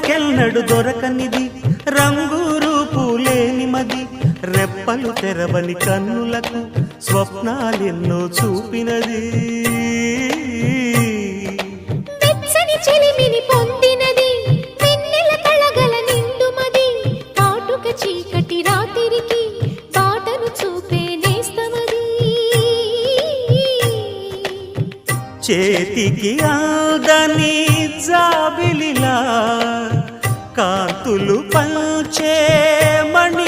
కనులకెన్నడు దొరకనిది రంగు రూపు లేని మది రెప్పలు తెరవని కన్నులకు స్వప్నాలెన్నో చూపినది వెచ్చని చెలిమిని పొందినది వెన్నెల కళగల నిండుమది కాటుక చీకటి రాత్రికి బాటను చూపే నేస్తమది చేతికి ఆదని జాబిలిలా కాంతులు పంచే మణి